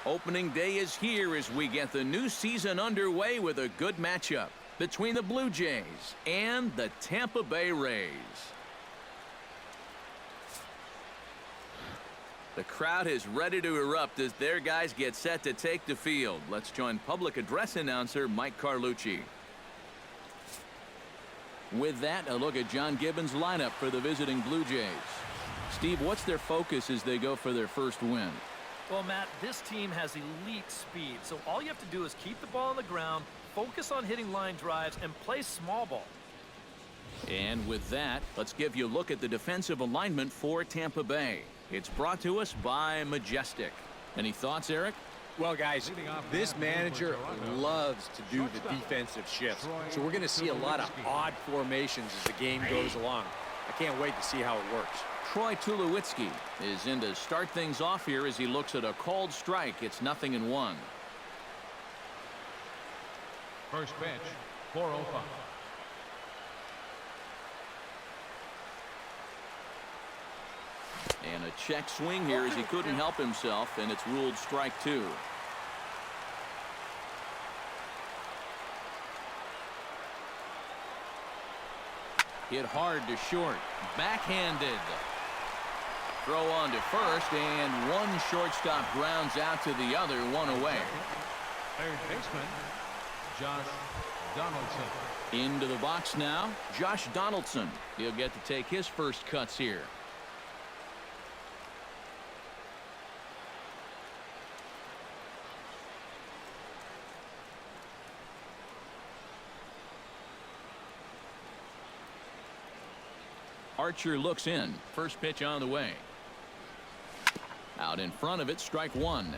Opening day is here as we get the new season underway with a good matchup between the Blue Jays and the Tampa Bay Rays. The crowd is ready to erupt as their guys get set to take the field. Let's join public address announcer Mike Carlucci. With that, a look at John Gibbons' lineup for the visiting Blue Jays. Steve, what's their focus as they go for their first win? Well, Matt, this team has elite speed, so all you have to do is keep the ball on the ground, focus on hitting line drives, and play small ball. And with that, let's give you a look at the defensive alignment for Tampa Bay. It's brought to us by Majestic. Any thoughts, Eric? Well, guys, this manager loves to do the defensive shifts, so we're going to see a lot of odd formations as the game goes along. I can't wait to see how it works. Troy Tulowitzki is in to start things off here as he looks at a called strike. It's 0-1. First pitch, 4-0. And a check swing here as he couldn't help himself, and it's ruled strike 2. Hit hard to short. Backhanded. Throw on to first, and one shortstop grounds out to the other, one away. Third baseman, Josh Donaldson. Into the box now, Josh Donaldson. He'll get to take his first cuts here. Archer looks in. First pitch on the way. Out in front of it, strike 1.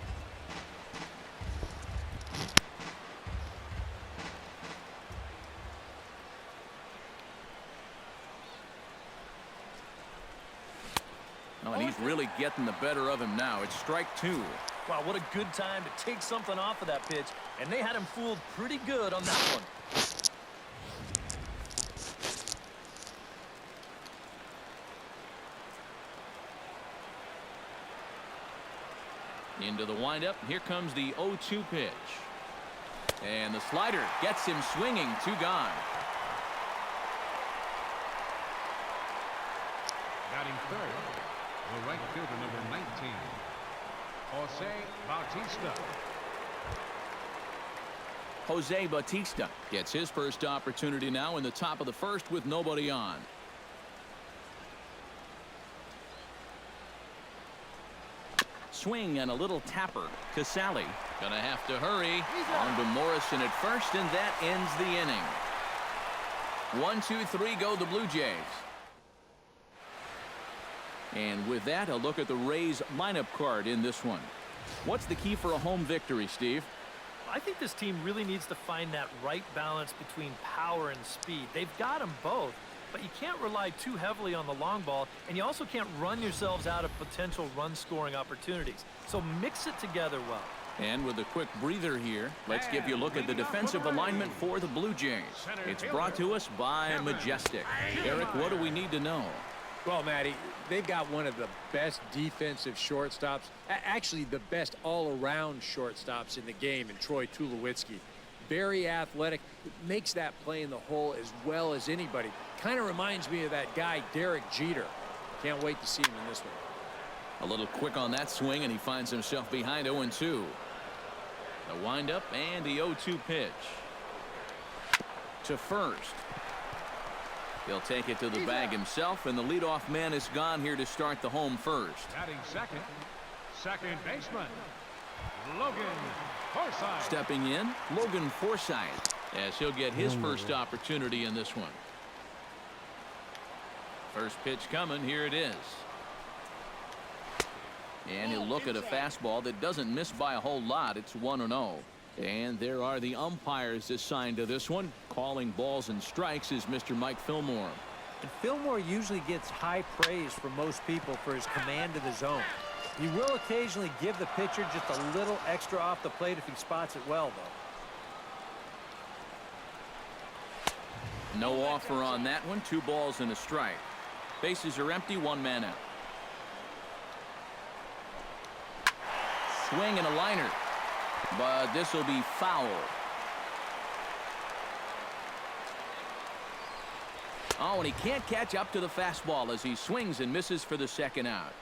Oh, and he's really getting the better of him now. It's strike 2. Wow, what a good time to take something off of that pitch, and they had him fooled pretty good on that one. Into the windup. Here comes the 0-2 pitch. And the slider gets him swinging. 2 gone. Batting third, the right fielder, number 19, Jose Bautista. Jose Bautista gets his first opportunity now in the top of the first with nobody on. Swing and a little tapper. Casale gonna have to hurry. On to Morrison at first, and that ends the inning. 1, 2, 3 go the Blue Jays. And with that, a look at the Rays lineup card in this one. What's the key for a home victory, Steve? I think this team really needs to find that right balance between power and speed. They've got them both, but you can't rely too heavily on the long ball, and you also can't run yourselves out of potential run-scoring opportunities. So mix it together well. And with a quick breather here, let's give you a look at the defensive alignment for the Blue Jays. It's brought to us by Majestic. Eric, what do we need to know? Well, Matty, they've got one of the best defensive shortstops, actually the best all-around shortstops in the game in Troy Tulowitzki. Very athletic, makes that play in the hole as well as anybody. Kind of reminds me of that guy, Derek Jeter. Can't wait to see him in this one. A little quick on that swing, and he finds himself behind 0-2. The windup and the 0-2 pitch. To first. He'll take it to the bag himself, and the leadoff man is gone here to start the home first. Batting second, second baseman, Logan Forsythe. Stepping in, Logan Forsythe, as he'll get his first opportunity in this one. First pitch coming. Here it is. And he'll look at a fastball that doesn't miss by a whole lot. It's 1-0. And there are the umpires assigned to this one. Calling balls and strikes is Mr. Mike Fillmore. And Fillmore usually gets high praise from most people for his command of the zone. He will occasionally give the pitcher just a little extra off the plate if he spots it well, though. No offer on that one. 2 balls and a strike. Bases are empty. 1 man out. swing and a liner. But this will be foul. Oh, and he can't catch up to the fastball as he swings and misses for the second out.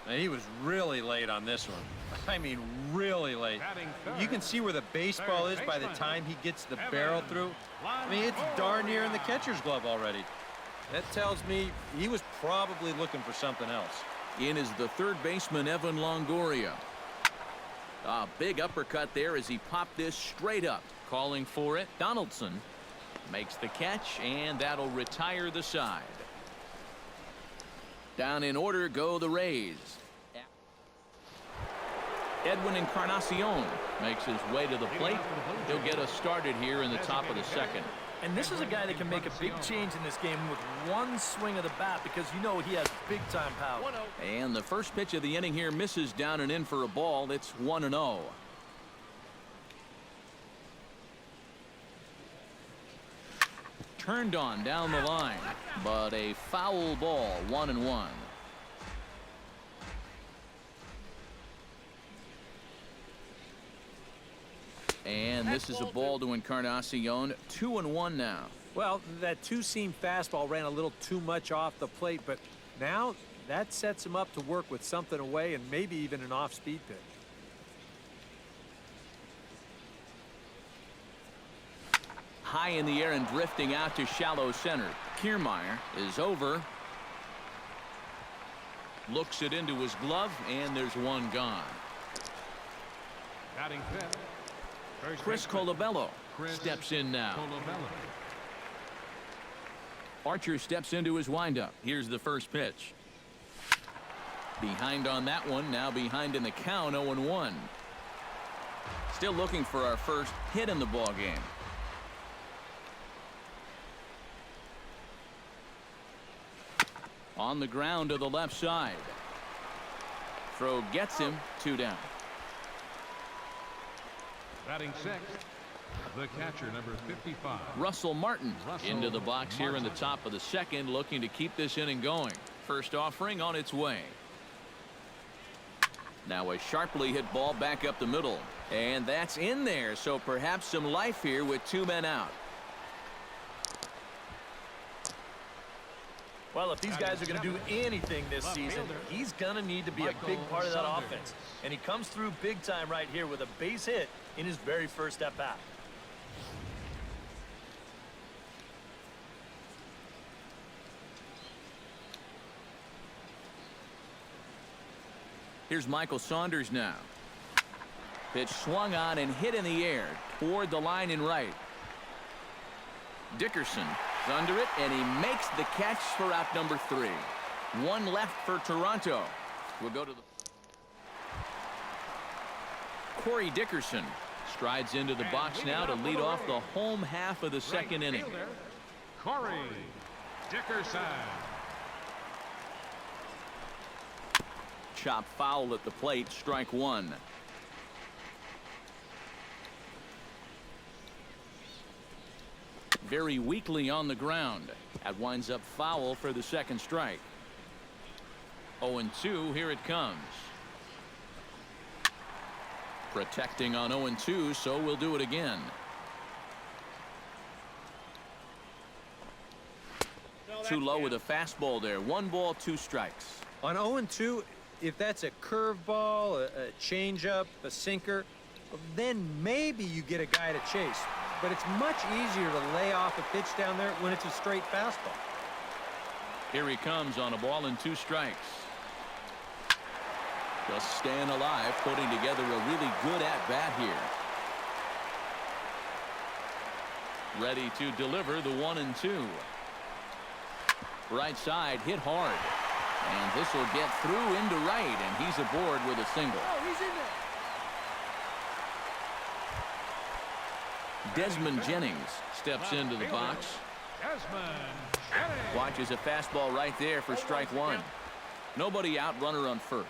Now, he was really late on this one. I mean, really late. You can see where the baseball is by the time he gets the barrel through. I mean, it's darn near in the catcher's glove already. That tells me he was probably looking for something else. In is the third baseman, Evan Longoria. A big uppercut there as he popped this straight up. Calling for it, Donaldson makes the catch, and that'll retire the side. Down in order go the Rays. Edwin Encarnacion makes his way to the plate. He'll get us started here in the top of the second. And this is a guy that can make a big change in this game with one swing of the bat because you know he has big-time power. And the first pitch of the inning here misses down and in for a ball. It's 1-0. Turned on down the line, but a foul ball, 1-1. And this is a ball to Encarnacion. 2-1 now. Well, that two-seam fastball ran a little too much off the plate, but now that sets him up to work with something away and maybe even an off-speed pitch. High in the air and drifting out to shallow center. Kiermaier is over. Looks it into his glove, and there's one gone. Batting fifth. Chris Colabello steps in now. Archer steps into his windup. Here's the first pitch. Behind on that one. Now behind in the count, 0-1. Still looking for our first hit in the ball game. On the ground to the left side. Throw gets him. 2 down. Batting sixth, the catcher, number 55. Russell Martin into the box here in the top of the second, looking to keep this inning going. First offering on its way. Now a sharply hit ball back up the middle. And that's in there, so perhaps some life here with 2 men out. Well, if these guys are going to do anything this season, he's going to need to be a big part of that offense. And he comes through big time right here with a base hit in his very first at bat. Here's Michael Saunders now. Pitch swung on and hit in the air toward the line in right. Dickerson is under it, and he makes the catch for out number 3. 1 left for Toronto. We'll go to the Corey Dickerson strides into the box now to lead off the home half of the second inning. Corey Dickerson. Chop foul at the plate, strike 1. Very weakly on the ground. That winds up foul for the second strike. 0-2, here it comes. Protecting on 0-2, so we'll do it again. Too low with a fastball there. 1 ball, 2 strikes. On 0-2, if that's a curveball, a changeup, a sinker, then maybe you get a guy to chase. But it's much easier to lay off a pitch down there when it's a straight fastball. Here he comes on a ball and 2 strikes. Just staying alive, putting together a really good at-bat here. Ready to deliver the 1-2. Right side hit hard. And this will get through into right, and he's aboard with a single. Oh, he's in there. Desmond Jennings steps into the box. Desmond Jennings. Watches a fastball right there for strike 1. Nobody out, runner on first.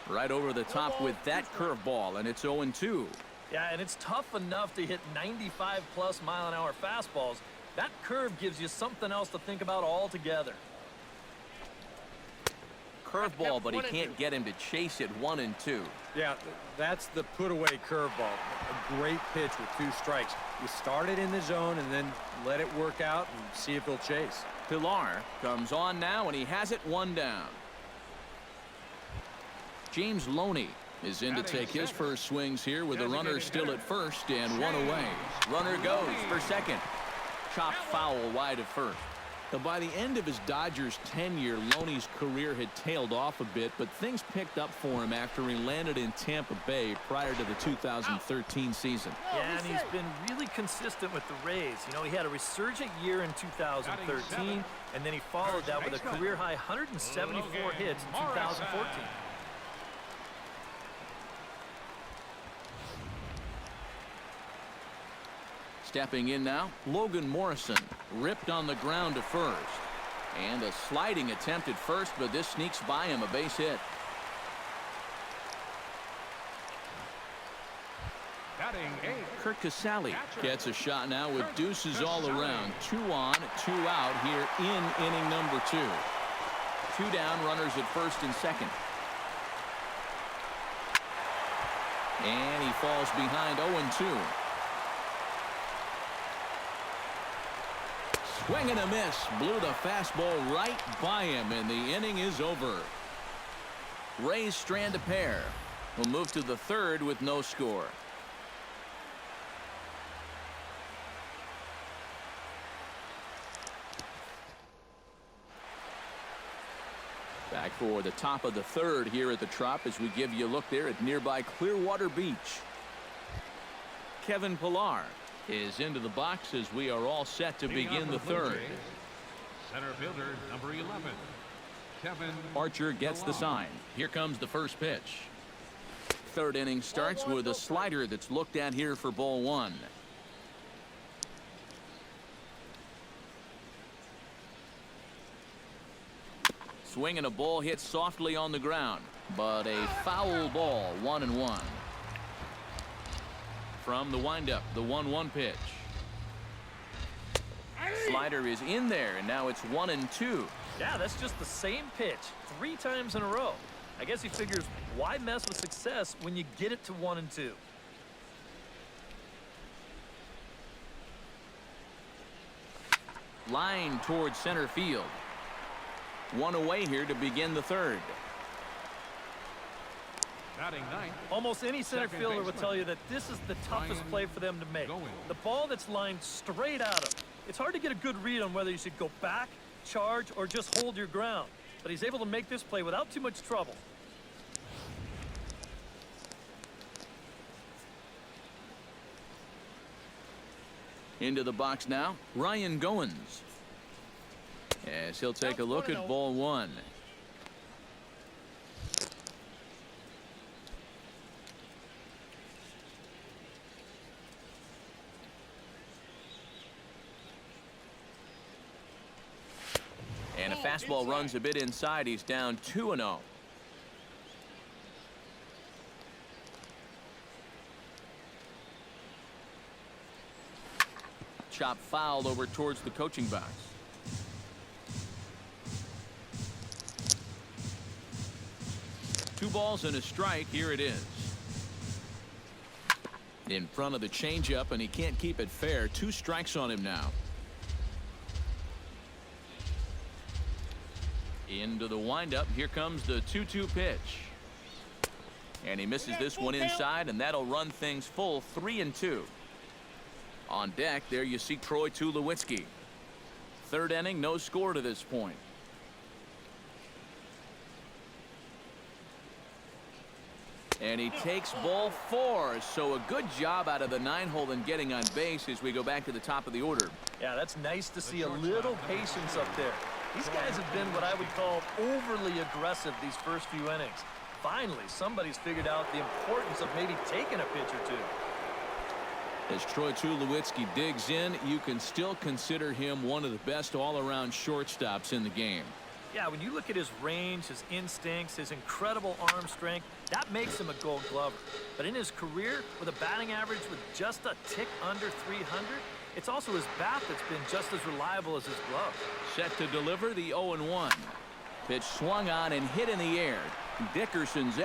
Right over the top with that curveball, and it's 0-2. Yeah, and it's tough enough to hit 95+ mile-an-hour fastballs. That curve gives you something else to think about altogether. curveball, but he can't get him to chase it 1-2. Yeah, that's the put-away curveball. A great pitch with 2 strikes. You start it in the zone and then let it work out and see if he'll chase. Pilar comes on now, and he has it 1 down. James Loney is in to take his first swings here with the runner still at first and 1 away. Runner goes for second. Chopped foul wide of first. Now, by the end of his Dodgers tenure, Loney's career had tailed off a bit, but things picked up for him after he landed in Tampa Bay prior to the 2013 season. Yeah, and he's been really consistent with the Rays. You know, he had a resurgent year in 2013, and then he followed that with a career-high 174 hits in 2014. Stepping in now, Logan Morrison ripped on the ground to first. And a sliding attempt at first, but this sneaks by him, a base hit. Batting 8. Kurt Casale gets a shot now with deuces all around. 2 on, 2 out here in inning number 2. 2 down, runners at first and second. And he falls behind 0-2. Swing and a miss. Blew the fastball right by him, and the inning is over. Rays strand a pair. Will move to the 3rd with no score. Back for the top of the 3rd here at the Trop as we give you a look there at nearby Clearwater Beach. Kevin Pilar is into the box as we are all set to begin the 3rd. Center fielder number 11, Kevin Archer gets the sign. Here comes the first pitch. 3rd inning starts with a slider that's looked at here for ball 1. Swing and a ball hit softly on the ground, but a foul ball. 1-1. From the windup, the 1-1 pitch. Slider is in there, and now it's 1-2. Yeah, that's just the same pitch 3 times in a row. I guess he figures, why mess with success when you get it to 1-2? Line towards center field. 1 away here to begin the 3rd. batting 9th. Almost any center fielder will tell you that this is the toughest play for them to make. The ball that's lined straight at him. It's hard to get a good read on whether you should go back, charge, or just hold your ground. But he's able to make this play without too much trouble. Into the box now, Ryan Goins. As he'll take a look at ball 1. And a fastball runs a bit inside. He's down 2-0. Chop fouled over towards the coaching box. Two balls and a strike. Here it is. In front of the changeup, and he can't keep it fair. 2 strikes on him now. Into the windup. Here comes the 2-2 pitch. And he misses this one inside, and that'll run things full 3-2. On deck, there you see Troy Tulowitzki. 3rd inning, no score to this point. And he takes ball 4. So a good job out of the 9-hole in getting on base as we go back to the top of the order. Yeah, that's nice to see a little patience up there. These guys have been what I would call overly aggressive these first few innings. Finally, somebody's figured out the importance of maybe taking a pitch or two. As Troy Tulowitzki digs in, you can still consider him one of the best all-around shortstops in the game. Yeah, when you look at his range, his instincts, his incredible arm strength, that makes him a Gold Glover. But in his career, with a batting average with just a tick under 300, it's also his bat that's been just as reliable as his glove. Set to deliver the 0-1. Pitch swung on and hit in the air. Dickerson's